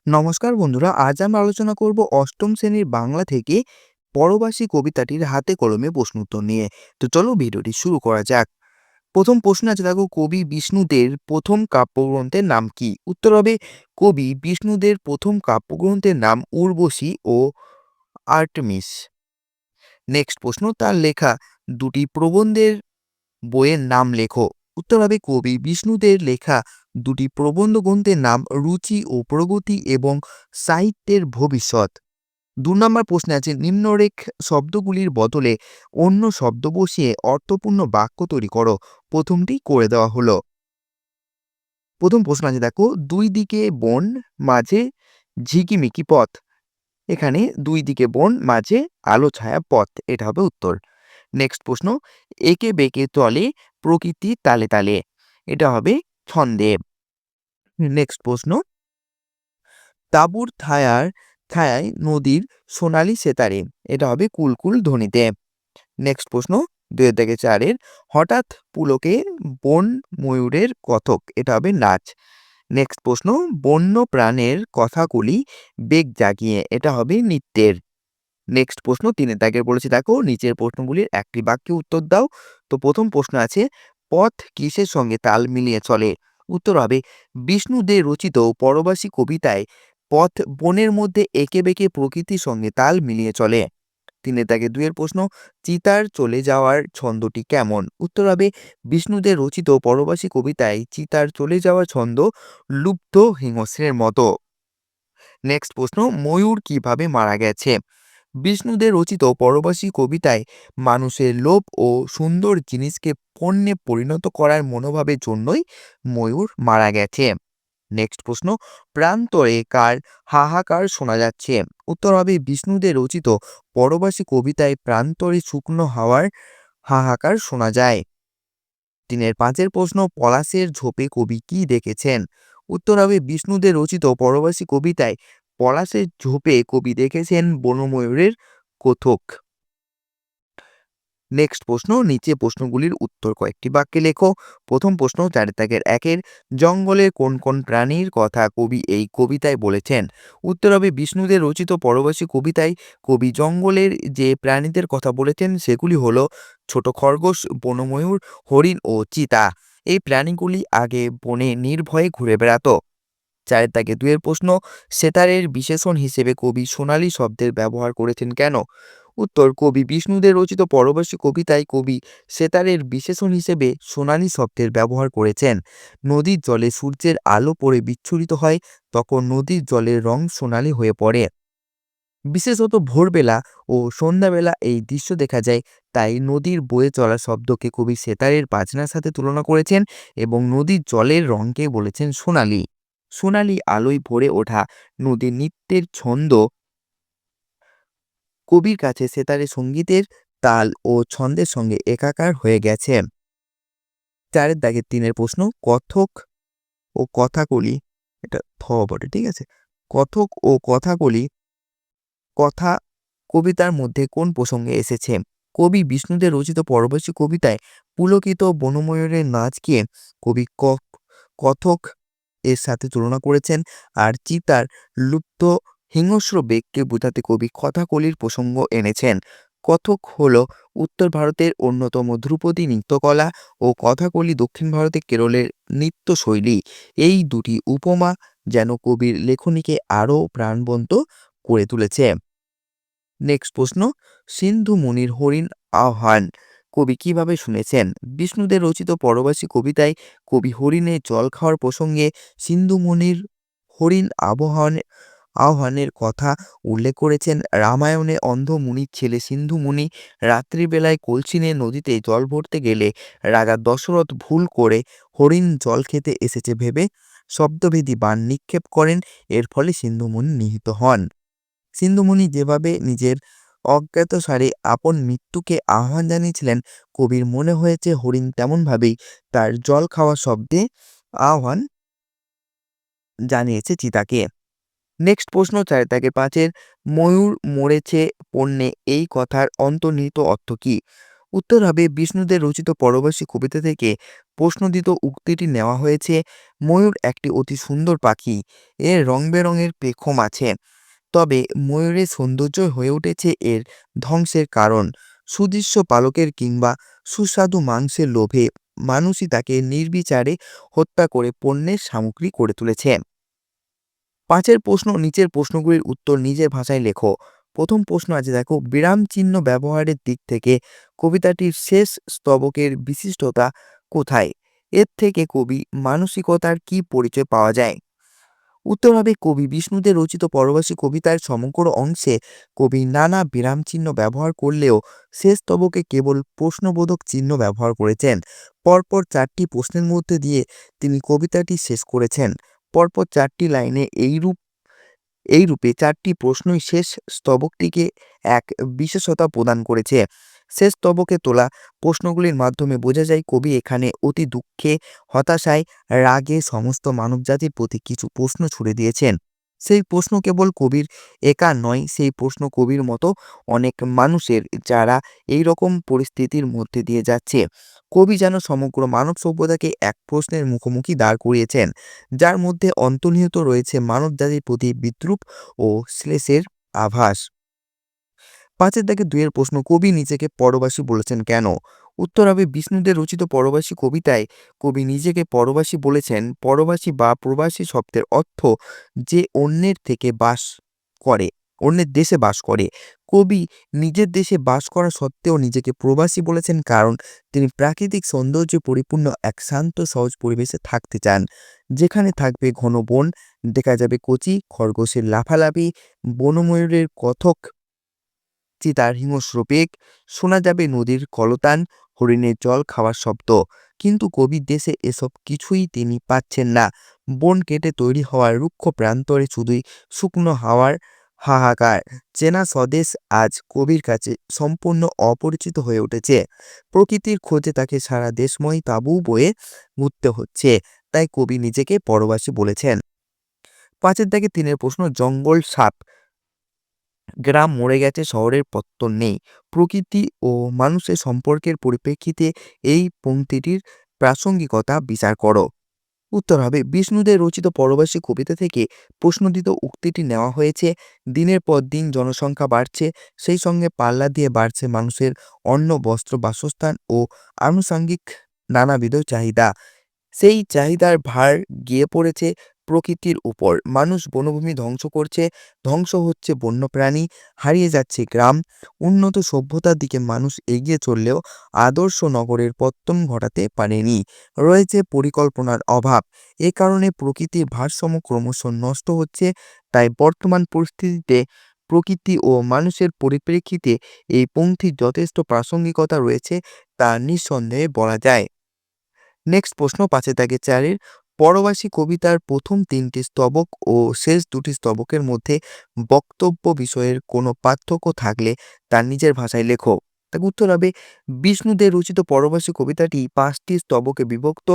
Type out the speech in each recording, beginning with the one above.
নমস্কার বন্ধুরা, আজ আমরা আলোচনা করব অষ্টম শ্রেণীর বাংলা থেকে পরবাসী কবিতাটির হাতে কলমে প্রশ্ন উত্তর নিয়ে। তো চলো ভিডিওটি শুরু করা যাক। প্রথম প্রশ্ন আছে, দেখো, কবি বিষ্ণুদের প্রথম কাব্যগ্রন্থের নাম কি? উত্তর হবে কবি বিষ্ণুদের প্রথম কাব্যগ্রন্থের নাম উর্বশী ও আর্টেমিস। নেক্সট প্রশ্ন, তার লেখা দুটি প্রবন্ধের বইয়ের নাম লেখো। উত্তর হবে কবি বিষ্ণুদের লেখা দুটি প্রবন্ধ গ্রন্থের নাম রুচি ও প্রগতি এবং সাহিত্যের ভবিষ্যৎ। ২ নম্বর প্রশ্নে আছে, নিম্নরেখ শব্দগুলির বদলে অন্য শব্দ বসিয়ে অর্থপূর্ণ বাক্য তৈরি করো। প্রথমটি করে দেওয়া হলো। প্রথম প্রশ্ন আছে, দেখো, দুই দিকে বন, মাঝে ঝিকিমিকি পথ। এখানে দুই দিকে বন, মাঝে আলো ছায়া পথ, এটা হবে উত্তর। নেক্সট প্রশ্ন, একে বেঁকে চলে প্রকৃতি তালে তালে। এটা হবে ছন্দে। নেক্সট প্রশ্ন, তাঁবুর ছায়ায় নদীর সোনালী সেতারে। এটা হবে কুলকুল ধ্বনিতে। নেক্সট প্রশ্ন, ২-৪ হঠাৎ পুলকে বন ময়ূরের কথক। এটা হবে নাচ। নেক্সট প্রশ্ন, বন্য প্রাণের কথাগুলি বেগ জাগিয়ে। এটা হবে নৃত্যের। নেক্সট প্রশ্ন, ৩-এর বলেছি, দেখো, নিচের প্রশ্নগুলির একটি বাক্যে উত্তর দাও। তো প্রথম প্রশ্ন আছে, পথ কিসের সঙ্গে তাল মিলিয়ে চলে? উত্তর হবে বিষ্ণুদের রচিত পরবাসী কবিতায় পথ বনের মধ্যে এঁকে বেঁকে প্রকৃতির সঙ্গে তাল মিলিয়ে চলে। ৩-২ প্রশ্ন, চিতার চলে যাওয়ার ছন্দটি কেমন? উত্তর হবে বিষ্ণুদের রচিত পরবাসী কবিতায় চিতার চলে যাওয়ার ছন্দ লুব্ধ হিংস্রের মতো। নেক্সট প্রশ্ন, ময়ূর কিভাবে মারা গেছে? বিষ্ণুদের রচিত পরবাসী কবিতায় মানুষের লোভ ও সুন্দর জিনিসকে পণ্যে পরিণত করার মনোভাবের জন্যই ময়ূর মারা গেছে। নেক্সট প্রশ্ন, প্রান্তরে কার হাহাকার শোনা যাচ্ছে? উত্তর হবে বিষ্ণুদের রচিত পরবাসী কবিতায় প্রান্তরে শুকনো হাওয়ার হাহাকার শোনা যায়। ৩-৫ প্রশ্ন, পলাশের ঝোপে কবি কি দেখেছেন? উত্তর হবে বিষ্ণুদের রচিত পরবাসী কবিতায় পলাশের ঝোপে কবি দেখেছেন বনময়ূরের কথক। নেক্সট প্রশ্ন, নিচে প্রশ্নগুলির উত্তর কয়েকটি বাক্যে লেখো। প্রথম প্রশ্ন, ৪-১ জঙ্গলের কোন কোন প্রাণীর কথা কবি এই কবিতায় বলেছেন? উত্তর হবে বিষ্ণুদের রচিত পরবাসী কবিতায় কবি জঙ্গলের যে প্রাণীদের কথা বলেছেন সেগুলি হলো ছোট খরগোশ, বনময়ূর, হরিণ ও চিতা। এই প্রাণীগুলি আগে বনে নির্ভয়ে ঘুরে বেড়াতো। ৪-২ প্রশ্ন, সেতারের বিশেষণ হিসেবে কবি সোনালী শব্দের ব্যবহার করেছেন কেন? উত্তর, কবি বিষ্ণুদের রচিত পরবাসী কবিতায় কবি সেতারের বিশেষণ হিসেবে সোনালী শব্দের ব্যবহার করেছেন। নদীর জলে সূর্যের আলো পড়ে বিচ্ছুরিত হয়, তখন নদীর জলের রং সোনালী হয়ে পড়ে। বিশেষত ভোরবেলা ও সন্ধ্যাবেলা এই দৃশ্য দেখা যায়, তাই নদীর বয়ে চলা শব্দকে কবি সেতারের বাজনার সাথে তুলনা করেছেন এবং নদীর জলের রঙকে বলেছেন সোনালী। সোনালী আলোয় ভরে ওঠা নদীর নৃত্যের ছন্দ কবির কাছে সেতারে সঙ্গীতের তাল ও ছন্দের সঙ্গে একাকার হয়ে গেছে। ৪-৩ প্রশ্ন, কথক ও কথাকলি, এটা বটে, ঠিক আছে। কথক ও কথাকলি কথা কবিতার মধ্যে কোন প্রসঙ্গে এসেছে? কবি বিষ্ণুদের রচিত পরবাসী কবিতায় পুলকিত বনময়ূরের নাচকে কবি কথক এর সাথে তুলনা করেছেন, আর চিতার লুপ্ত হিংস্র বেগকে বোঝাতে কবি কথাকলির প্রসঙ্গ এনেছেন। কথক হল উত্তর ভারতের অন্যতম ধ্রুপদী নৃত্যকলা ও কথাকলি দক্ষিণ ভারতে কেরলের নৃত্যশৈলী। এই দুটি উপমা যেন কবির লেখনীকে আরও প্রাণবন্ত করে তুলেছে। নেক্সট প্রশ্ন, সিন্ধু মুনির হরিণ আহ্বান কবি কিভাবে শুনেছেন? বিষ্ণুদের রচিত পরবাসী কবিতায় কবি হরিণের জল খাওয়ার প্রসঙ্গে সিন্ধু মুনির হরিণ আহ্বানের কথা উল্লেখ করেছেন। রামায়ণে অন্ধ মুনির ছেলে সিন্ধু মুনি রাত্রিবেলায় কলসি নিয়ে নদীতে জল ভরতে গেলে রাজা দশরথ ভুল করে হরিণ জল খেতে এসেছে ভেবে শব্দভেদী বাণ নিক্ষেপ করেন। এর ফলে সিন্ধু মুনি নিহত হন। সিন্ধুমুনি যেভাবে নিজের অজ্ঞাতসারে আপন মৃত্যুকে আহ্বান জানিয়েছিলেন, কবির মনে হয়েছে হরিণ তেমনভাবেই তার জল খাওয়া শব্দে আহ্বান জানিয়েছে চিতাকে। নেক্সট প্রশ্ন, ৪-৫ ময়ূর মরেছে পণ্যে এই কথার অন্তর্নিহিত অর্থ কী? উত্তর হবে বিষ্ণুদের রচিত পরবাসী কবিতা থেকে প্রশ্নোদিত উক্তিটি নেওয়া হয়েছে। ময়ূর একটি অতি সুন্দর পাখি, এর রং বেরঙের পেখম আছে, তবে ময়ূরের সৌন্দর্য হয়ে উঠেছে এর ধ্বংসের কারণ। সুদৃশ্য পালকের কিংবা সুস্বাদু মাংসের লোভে মানুষই তাকে নির্বিচারে হত্যা করে পণ্যের সামগ্রী করে তুলেছে। পাঁচের প্রশ্ন, নিচের প্রশ্নগুলির উত্তর নিজের ভাষায় লেখো। প্রথম প্রশ্ন আছে, দেখো, বিরাম চিহ্ন ব্যবহারের দিক থেকে কবিতাটির শেষ স্তবকের বিশিষ্টতা কোথায়? এর থেকে কবি মানসিকতার কি পরিচয় পাওয়া যায়? উত্তর হবে কবি বিষ্ণুদের রচিত পরবাসী কবিতার সমগ্র অংশে কবি নানা বিরাম চিহ্ন ব্যবহার করলেও শেষ স্তবকে কেবল প্রশ্নবোধক চিহ্ন ব্যবহার করেছেন। পরপর চারটি প্রশ্নের মধ্যে দিয়ে তিনি কবিতাটি শেষ করেছেন। পরপর চারটি লাইনে এইরূপে চারটি প্রশ্নই শেষ স্তবকটিকে এক বিশেষতা প্রদান করেছে। শেষ স্তবকে তোলা প্রশ্নগুলির মাধ্যমে বোঝা যায় কবি এখানে অতি দুঃখে, হতাশায়, রাগে সমস্ত মানবজাতির প্রতি কিছু প্রশ্ন ছুড়ে দিয়েছেন। সেই প্রশ্ন কেবল কবির একা নয়, সেই প্রশ্ন কবির মতো অনেক মানুষের, যারা এই রকম পরিস্থিতির মধ্যে দিয়ে যাচ্ছে। কবি যেন সমগ্র মানব সভ্যতাকে এক প্রশ্নের মুখোমুখি দাঁড় করিয়েছেন, যার মধ্যে অন্তর্নিহিত রয়েছে মানবজাতির প্রতি বিদ্রূপ ও শ্লেষের আভাস। পাঁচের দাগে দুইয়ের প্রশ্ন, কবি নিজেকে পরবাসী বলেছেন কেন? উত্তর হবে বিষ্ণুদের রচিত পরবাসী কবিতায় কবি নিজেকে পরবাসী বলেছেন। পরবাসী বা প্রবাসী শব্দের অর্থ যে অন্যের থেকে বাস করে, অন্যের দেশে বাস করে। কবি নিজের দেশে বাস করা সত্ত্বেও নিজেকে প্রবাসী বলেছেন, কারণ তিনি প্রাকৃতিক সৌন্দর্যে পরিপূর্ণ এক শান্ত সহজ পরিবেশে থাকতে চান, যেখানে থাকবে ঘন বন, দেখা যাবে কচি খরগোশের লাফালাফি, বনময়ূরের কথক, চিতার হিংস্র বেগ, শোনা যাবে নদীর কলতান, হরিণের জল খাওয়ার শব্দ। কিন্তু কবির দেশে এসব কিছুই তিনি পাচ্ছেন না। বন কেটে তৈরি হওয়া রুক্ষ প্রান্তরে শুধুই শুকনো হাওয়ার হাহাকার। চেনা স্বদেশ আজ কবির কাছে সম্পূর্ণ অপরিচিত হয়ে উঠেছে। প্রকৃতির খোঁজে তাকে সারা দেশময় তাঁবু বয়ে ঘুরতে হচ্ছে। তাই কবি নিজেকে পরবাসী বলেছেন। পাঁচের দাগে তিনের প্রশ্ন, জঙ্গল সাপ, গ্রাম মরে গেছে, শহরের পত্তন নেই, প্রকৃতি ও মানুষের সম্পর্কের পরিপ্রেক্ষিতে এই পংক্তিটির প্রাসঙ্গিকতা বিচার করো। উত্তর হবে বিষ্ণুদের রচিত পরবাসী কবিতা থেকে প্রশ্নোদিত উক্তিটি নেওয়া হয়েছে। দিনের পর দিন জনসংখ্যা বাড়ছে, সেই সঙ্গে পাল্লা দিয়ে বাড়ছে মানুষের অন্ন, বস্ত্র, বাসস্থান ও আনুষঙ্গিক নানাবিধ চাহিদা। সেই চাহিদার ভার গিয়ে পড়েছে প্রকৃতির উপর। মানুষ বনভূমি ধ্বংস করছে, ধ্বংস হচ্ছে বন্যপ্রাণী, হারিয়ে যাচ্ছে গ্রাম। উন্নত সভ্যতার দিকে মানুষ এগিয়ে চললেও আদর্শ নগরের পত্তন ঘটাতে পারেনি। রয়েছে পরিকল্পনার অভাব। এ কারণে প্রকৃতির ভারসাম্য ক্রমশ নষ্ট হচ্ছে। তাই বর্তমান পরিস্থিতিতে প্রকৃতি ও মানুষের পরিপ্রেক্ষিতে এই পংক্তির যথেষ্ট প্রাসঙ্গিকতা রয়েছে, তা নিঃসন্দেহে বলা যায়। নেক্সট প্রশ্ন, পাঁচে দাগে চারের, পরবাসী কবিতার প্রথম তিনটি স্তবক ও শেষ দুটি স্তবকের মধ্যে বক্তব্য বিষয়ের কোনো পার্থক্য থাকলে তার নিজের ভাষায় লেখো। তার উত্তর হবে বিষ্ণুদের রচিত পরবাসী কবিতাটি পাঁচটি স্তবকে বিভক্ত।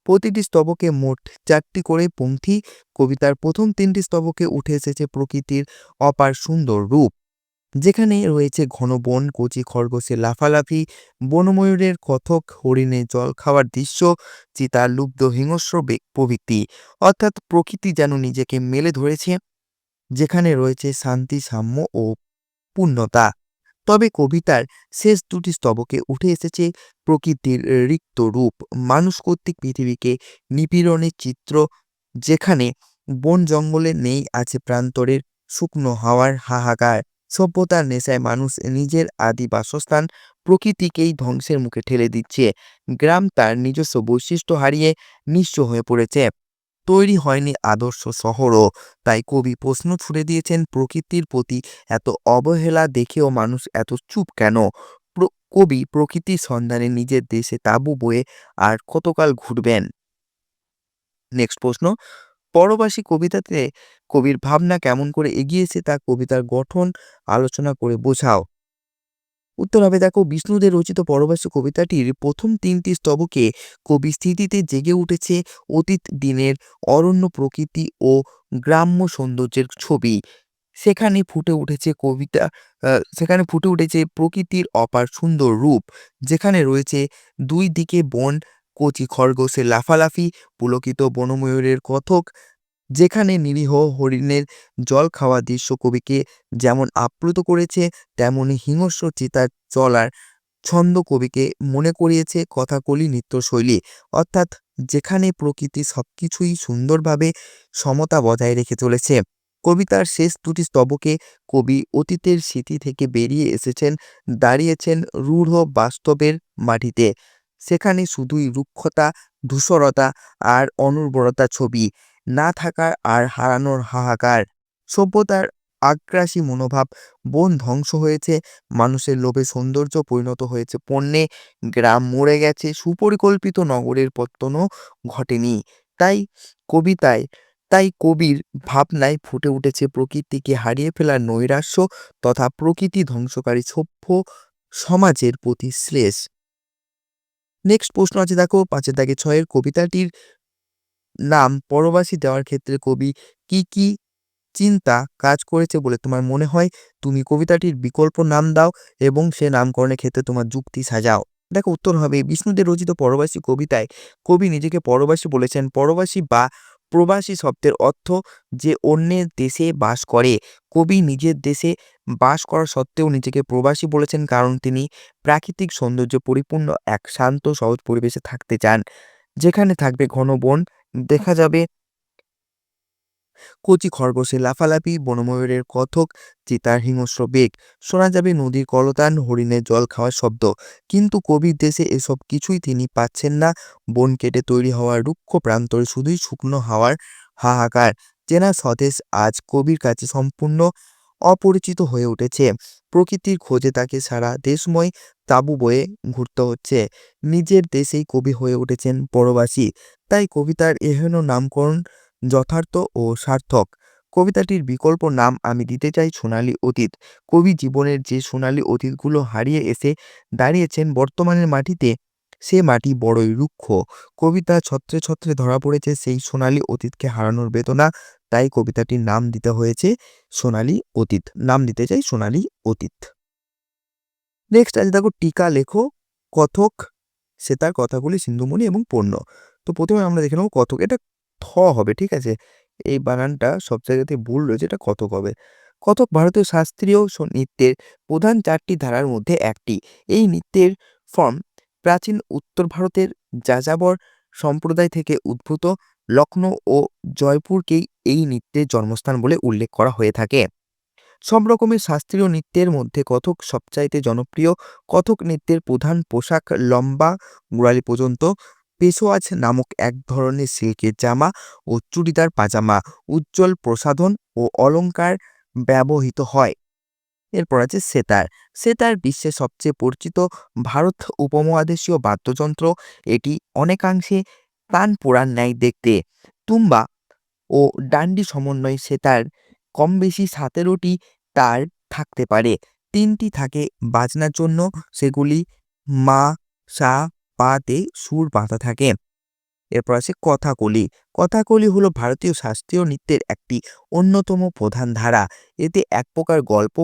প্রতিটি স্তবকে মোট চারটি করে পংক্তি। কবিতার প্রথম তিনটি স্তবকে উঠে এসেছে প্রকৃতির অপার সুন্দর রূপ, যেখানে রয়েছে ঘন বন, কচি খরগোশের লাফালাফি, বনময়ূরের কথক, হরিণের জল খাওয়ার দৃশ্য, চিতার লুব্ধ হিংস্র বেগ প্রভৃতি। অর্থাৎ প্রকৃতি যেন নিজেকে মেলে ধরেছে, যেখানে রয়েছে শান্তি, সাম্য ও পূর্ণতা। তবে কবিতার শেষ দুটি স্তবকে উঠে এসেছে প্রকৃতির রিক্ত রূপ, মানুষ কর্তৃক পৃথিবীকে নিপীড়নের চিত্র, যেখানে বন জঙ্গলে নেই আছে প্রান্তরের শুকনো হাওয়ার হাহাকার। সভ্যতার নেশায় মানুষ নিজের আদি বাসস্থান প্রকৃতিকেই ধ্বংসের মুখে ঠেলে দিচ্ছে। গ্রাম তার নিজস্ব বৈশিষ্ট্য হারিয়ে নিঃস্ব হয়ে পড়েছে। তৈরি হয়নি আদর্শ শহরও। তাই কবি প্রশ্ন ছুড়ে দিয়েছেন, প্রকৃতির প্রতি এত অবহেলা দেখেও মানুষ এত চুপ কেন? কবি প্রকৃতির সন্ধানে নিজের দেশে তাঁবু বয়ে আর কতকাল ঘুরবেন? নেক্সট প্রশ্ন, পরবাসী কবিতাতে কবির ভাবনা কেমন করে এগিয়েছে তা কবিতার গঠন আলোচনা করে বোঝাও। উত্তর হবে, দেখো, বিষ্ণুদের রচিত পরবাসী কবিতাটির প্রথম তিনটি স্তবকে কবি স্মৃতিতে জেগে উঠেছে অতীত দিনের অরণ্য, প্রকৃতি ও গ্রাম্য সৌন্দর্যের ছবি। সেখানে ফুটে উঠেছে কবিতা সেখানে ফুটে উঠেছে প্রকৃতির অপার সুন্দর রূপ, যেখানে রয়েছে দুই দিকে বন, কচি খরগোশের লাফালাফি, পুলকিত বনময়ূরের কথক, যেখানে নিরীহ হরিণের জল খাওয়া দৃশ্য কবিকে যেমন আপ্লুত করেছে, তেমনি হিংস্র চিতার চলার ছন্দ কবিকে মনে করিয়েছে কথাকলি নৃত্যশৈলী। অর্থাৎ যেখানে প্রকৃতি সবকিছুই সুন্দরভাবে সমতা বজায় রেখে চলেছে। কবিতার শেষ দুটি স্তবকে কবি অতীতের স্মৃতি থেকে বেরিয়ে এসেছেন, দাঁড়িয়েছেন রূঢ় বাস্তবের মাটিতে। সেখানে শুধুই রুক্ষতা, ধূসরতা আর অনুর্বরতা ছবি, না থাকার আর হারানোর হাহাকার। সভ্যতার আগ্রাসী মনোভাব, বন ধ্বংস হয়েছে, মানুষের লোভে সৌন্দর্য পরিণত হয়েছে পণ্যে, গ্রাম মরে গেছে, সুপরিকল্পিত নগরের পত্তনও ঘটেনি। তাই কবিতায় তাই কবির ভাবনায় ফুটে উঠেছে প্রকৃতিকে হারিয়ে ফেলার নৈরাশ্য তথা প্রকৃতি ধ্বংসকারী সভ্য সমাজের প্রতি শ্লেষ। নেক্সট প্রশ্ন আছে, দেখো ৫ দাগে ৬ কবিতাটির নাম পরবাসী দেওয়ার ক্ষেত্রে কবি কি চিন্তা কাজ করেছে বলে তোমার মনে হয়? তুমি কবিতাটির বিকল্প নাম দাও এবং সে নামকরণের ক্ষেত্রে তোমার যুক্তি সাজাও। দেখো উত্তর হবে বিষ্ণুদের রচিত পরবাসী কবিতায় কবি নিজেকে পরবাসী বলেছেন। পরবাসী বা প্রবাসী শব্দের অর্থ যে অন্যের দেশে বাস করে। কবি নিজের দেশে বাস করা সত্ত্বেও নিজেকে প্রবাসী বলেছেন, কারণ তিনি প্রাকৃতিক সৌন্দর্য পরিপূর্ণ এক শান্ত সহজ পরিবেশে থাকতে চান, যেখানে থাকবে ঘন বন, দেখা যাবে কচি খরগোশের লাফালাফি, বনময়ূরের কথক, চিতার হিংস্র বেগ, শোনা যাবে নদীর কলতান, হরিণের জল খাওয়ার শব্দ। কিন্তু কবির দেশে এসব কিছুই তিনি পাচ্ছেন না। বন কেটে তৈরি হওয়া রুক্ষ প্রান্তরে শুধুই শুকনো হাওয়ার হাহাকার। চেনা স্বদেশ আজ কবির কাছে সম্পূর্ণ অপরিচিত হয়ে উঠেছে। প্রকৃতির খোঁজে তাকে সারা দেশময় তাঁবু বয়ে ঘুরতে হচ্ছে। নিজের দেশেই কবি হয়ে উঠেছেন পরবাসী। তাই কবিতার এহেন নামকরণ যথার্থ ও সার্থক। কবিতাটির বিকল্প নাম আমি দিতে চাই সোনালী অতীত। কবি জীবনের যে সোনালী অতীতগুলো হারিয়ে এসে দাঁড়িয়েছেন বর্তমানের মাটিতে, সে মাটি বড়ই রুক্ষ। কবিতা ছত্রে ছত্রে ধরা পড়েছে সেই সোনালী অতীতকে হারানোর বেদনা। তাই কবিতাটির নাম দিতে হয়েছে সোনালী অতীত। নাম দিতে চাই সোনালী অতীত। নেক্সট আছে, দেখো টিকা লেখো কথক, সেতার, কথাকলি, সিন্ধুমণি এবং পণ্য। তো প্রথমে আমরা দেখে নেব কথক। এটা থ হবে, ঠিক আছে? এই বানানটা সব জায়গাতে ভুল রয়েছে, এটা কতক হবে। কতক ভারতীয় শাস্ত্রীয় নৃত্যের প্রধান 4টি ধারার মধ্যে একটি। এই নৃত্যের ফর্ম প্রাচীন উত্তর ভারতের যাযাবর সম্প্রদায় থেকে উদ্ভূত। লখনৌ ও জয়পুরকেই এই নৃত্যের জন্মস্থান বলে উল্লেখ করা হয়ে থাকে। সব রকমের শাস্ত্রীয় নৃত্যের মধ্যে কথক সবচাইতে জনপ্রিয়। কথক নৃত্যের প্রধান পোশাক লম্বা গোড়ালি পর্যন্ত পেশোয়াজ নামক এক ধরনের সিল্কের জামা ও চুড়িদার পাজামা। উজ্জ্বল প্রসাধন ও অলংকার ব্যবহৃত হয়। এরপর আছে সেতার। সেতার বিশ্বের সবচেয়ে পরিচিত ভারত উপমহাদেশীয় বাদ্যযন্ত্র। এটি অনেকাংশে তানপুরার ন্যায় দেখতে। তুম্বা ও ডান্ডি সমন্বয়ে সেতার কম বেশি 17টি তার থাকতে পারে। 3টি থাকে বাজনার জন্য, সেগুলি মা, সা, পা তে সুর বাঁধা থাকে। এরপর আছে কথাকলি। কথাকলি হলো ভারতীয় শাস্ত্রীয় নৃত্যের একটি অন্যতম প্রধান ধারা। এতে এক প্রকার গল্প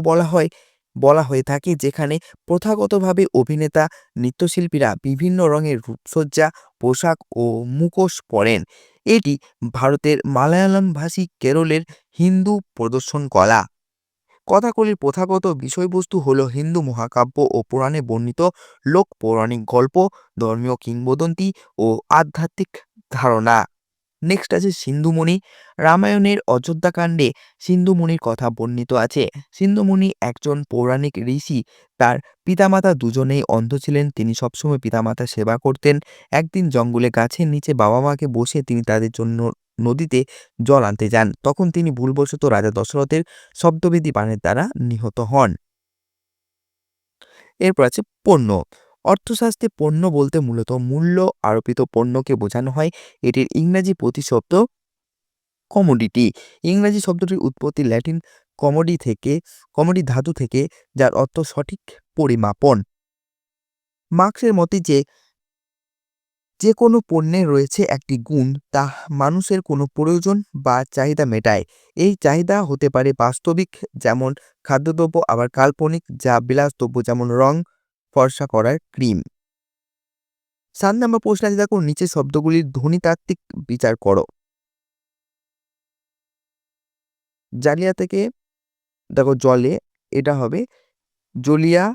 বলা হয়ে থাকে, যেখানে প্রথাগতভাবে অভিনেতা নৃত্যশিল্পীরা বিভিন্ন রঙের রূপসজ্জা, পোশাক ও মুখোশ পরেন। এটি ভারতের মালায়ালাম ভাষী কেরলের হিন্দু প্রদর্শন কলা। কথাকলির প্রথাগত বিষয়বস্তু হল হিন্দু মহাকাব্য ও পুরাণে বর্ণিত লোক পৌরাণিক গল্প, ধর্মীয় কিংবদন্তি ও আধ্যাত্মিক ধারণা। নেক্সট আছে সিন্ধুমণি। রামায়ণের অযোধ্যাকাণ্ডে সিন্ধুমণির কথা বর্ণিত আছে। সিন্ধুমণি একজন পৌরাণিক ঋষি। তার পিতামাতা দুজনেই অন্ধ ছিলেন। তিনি সবসময় পিতামাতার সেবা করতেন। একদিন জঙ্গলে গাছের নিচে বাবা মাকে বসে তিনি তাদের জন্য নদীতে জল আনতে যান। তখন তিনি ভুলবশত রাজা দশরথের শব্দবেদী বাণের দ্বারা নিহত হন। এরপর আছে পণ্য। অর্থশাস্ত্রে পণ্য বলতে মূলত মূল্য আরোপিত পণ্যকে বোঝানো হয়। এটির ইংরাজি প্রতিশব্দ কমোডিটি। ইংরাজি শব্দটির উৎপত্তি ল্যাটিন কমোডি ধাতু থেকে, যার অর্থ সঠিক পরিমাপন। মার্ক্সের মতে যে যে কোনো পণ্যের রয়েছে একটি গুণ তা মানুষের কোনো প্রয়োজন বা চাহিদা মেটায়। এই চাহিদা হতে পারে বাস্তবিক যেমন খাদ্যদ্রব্য, আবার কাল্পনিক যা বিলাসদ্রব্য যেমন রং ফর্সা করার ক্রিম। 7 নম্বর প্রশ্ন আছে, দেখো নিচের শব্দগুলির ধ্বনিতাত্ত্বিক বিচার করো। জালিয়া থেকে দেখো জলে, এটা হবে জলিয়া,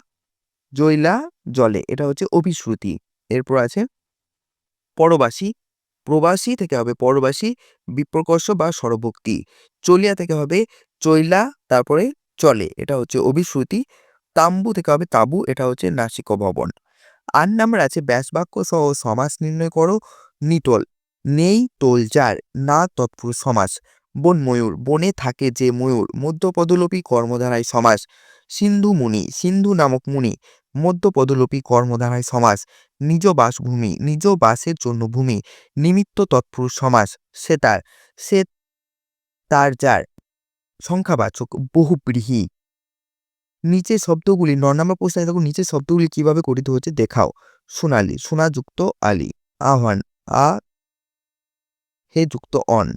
জইলা, জলে, এটা হচ্ছে অভিশ্রুতি। এরপর আছে পরবাসী, প্রবাসী থেকে হবে পরবাসী, বিপ্রকর্ষ বা স্বরভক্তি। চলিয়া থেকে হবে চইলা, তারপরে চলে, এটা হচ্ছে অভিশ্রুতি। তাম্বু থেকে হবে তাবু, এটা হচ্ছে নাসিক ভবন। 8 নাম্বার আছে ব্যাসবাক্য সহ সমাস নির্ণয় করো। নিটোল, নেই টোল যার, না তৎপুরুষ সমাস। বন ময়ূর, বনে থাকে যে ময়ূর, মধ্যপদলোপী কর্মধারায় সমাস। সিন্ধু মুনি, সিন্ধু নামক মুনি, মধ্যপদলোপী কর্মধারায় সমাস। নিজ বাসভূমি, নিজ বাসের জন্য ভূমি, নিমিত্ত তৎপুরুষ সমাস। সেতার, সে তার যার, সংখ্যাবাচক বহুব্রীহি। নিচের শব্দগুলি 9 নম্বর প্রশ্নে দেখো নিচের শব্দগুলি কিভাবে গঠিত হচ্ছে দেখাও। সোনালী, সোনা যুক্ত আলি। আহ্বান, আ হে যুক্ত অন।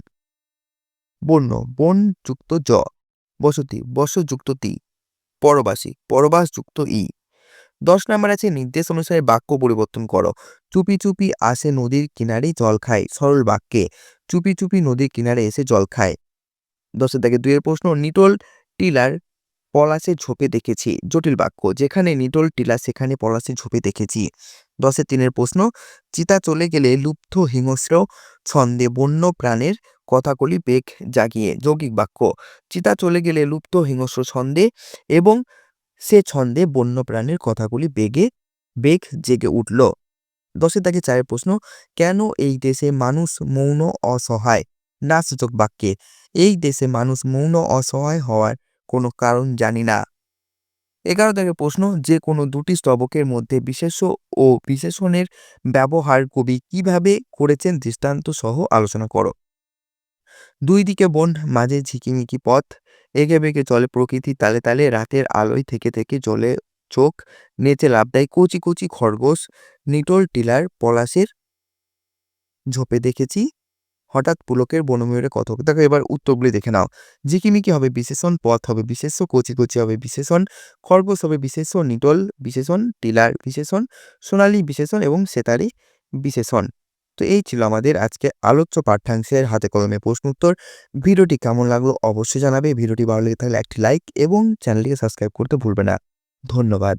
বন্য, বন যুক্ত জ। বসতি, বস যুক্ত তি। পরবাসী, পরবাস যুক্ত ই। 10 নাম্বার আছে নির্দেশ অনুসারে বাক্য পরিবর্তন করো। চুপি চুপি আসে নদীর কিনারে জল খায়, সরল বাক্যে চুপি চুপি নদীর কিনারে এসে জল খায়। 10 থেকে 2 এর প্রশ্ন, নিটোল টিলার পলাশের ঝোপে দেখেছি, জটিল বাক্য যেখানে নিটোল টিলা সেখানে পলাশের ঝোপে দেখেছি। 10 3 প্রশ্ন, চিতা চলে গেলে লুপ্ত হিংস্র ছন্দে বন্য প্রাণের কথাকলি বেগ জাগিয়ে, যৌগিক বাক্য চিতা চলে গেলে লুপ্ত হিংস্র ছন্দে এবং সে ছন্দে বন্য প্রাণের কথাগুলি বেগ জেগে উঠল। 10 থেকে 4 প্রশ্ন, কেন এই দেশে মানুষ মৌন অসহায়, না সূচক বাক্যে এই দেশে মানুষ মৌন অসহায় হওয়ার কোনো কারণ জানি না। 11 থেকে প্রশ্ন, যে কোনো দুটি স্তবকের মধ্যে বিশেষ্য ও বিশেষণের ব্যবহার কবি কিভাবে করেছেন দৃষ্টান্ত সহ আলোচনা করো। দুই দিকে বন, মাঝে ঝিকিমিকি পথ, এঁকে বেঁকে চলে প্রকৃতি তালে তালে, রাতের আলোয় থেকে থেকে জলে চোখ, নেচে লাভ দেয় কচি কচি খরগোশ, নিটোল টিলার পলাশের ঝোপে দেখেছি, হঠাৎ পুলকের বনময়ূরে কথক। দেখো এবার উত্তরগুলি দেখে নাও। ঝিকিমিকি হবে বিশেষণ, পথ হবে বিশেষ্য, কচি কচি হবে বিশেষণ, খরগোশ হবে বিশেষ্য, নিটোল বিশেষণ, টিলার বিশেষণ, সোনালী বিশেষণ এবং সেতারি বিশেষণ। তো এই ছিল আমাদের আজকে আলোচ্য পাঠ্যাংশের হাতে কলমে প্রশ্ন উত্তর। ভিডিওটি কেমন লাগলো অবশ্যই জানাবে। ভিডিওটি ভালো লেগে থাকলে একটি লাইক এবং চ্যানেলটিকে সাবস্ক্রাইব করতে ভুলবে না। ধন্যবাদ।